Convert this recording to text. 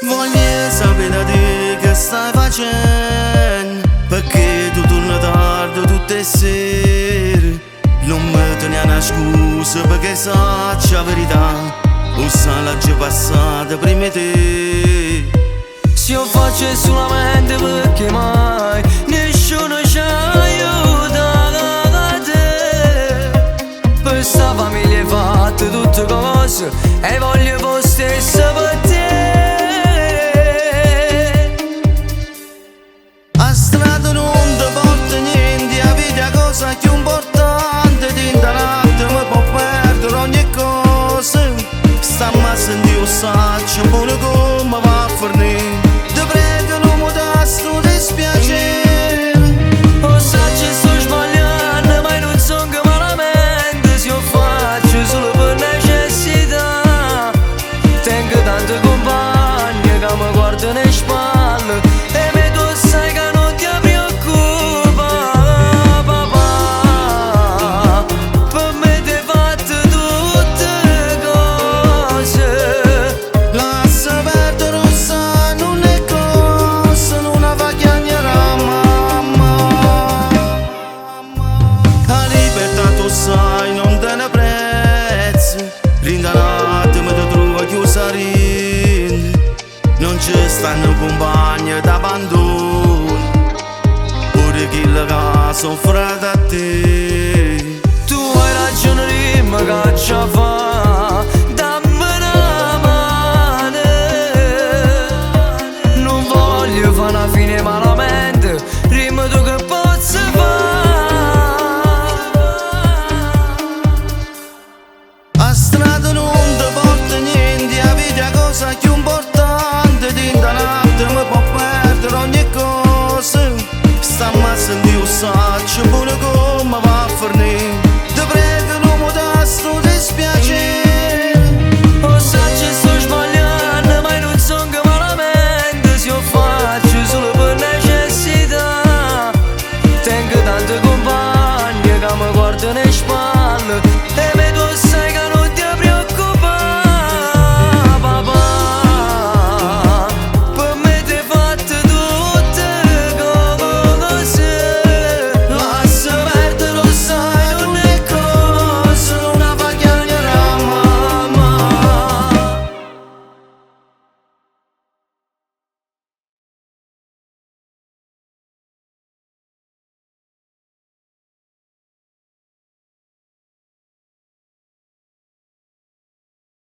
Voglio sapere da te che stai facendo, perché tu torni tardi tutte le sere. Non mi tieni una scusa perché sacci la verità, o sa la già passata prima di te. Se io faccio solamente perché mai nessuno ci aiuta da te. Per sta famiglia hai fatto tutte cose e voglio lo stesso per te. A strada non ti porta niente, la vita è cosa più importante. Tinta notte mi può perdere ogni cosa. Sta ma senti io saccio buono come va a fornire. Ti prego non mi dà sto dispiacere. Lo saccio sto sbagliando ma non sono che malamente. Se io faccio solo per necessità, tengo tante compagne che mi guardano in spalle e me tu sai che non ti preoccupa, papà. Per me ti hai fatto tutte cose. Lascia perdere rossa, non è cosa, non la fa chiagnare a mamma. La libertà tu sai non te ne prezzi, rindanate mi ti trovo chiusa rinde. Non ci stanno compagni d'abbandono, pure chi la soffre da te.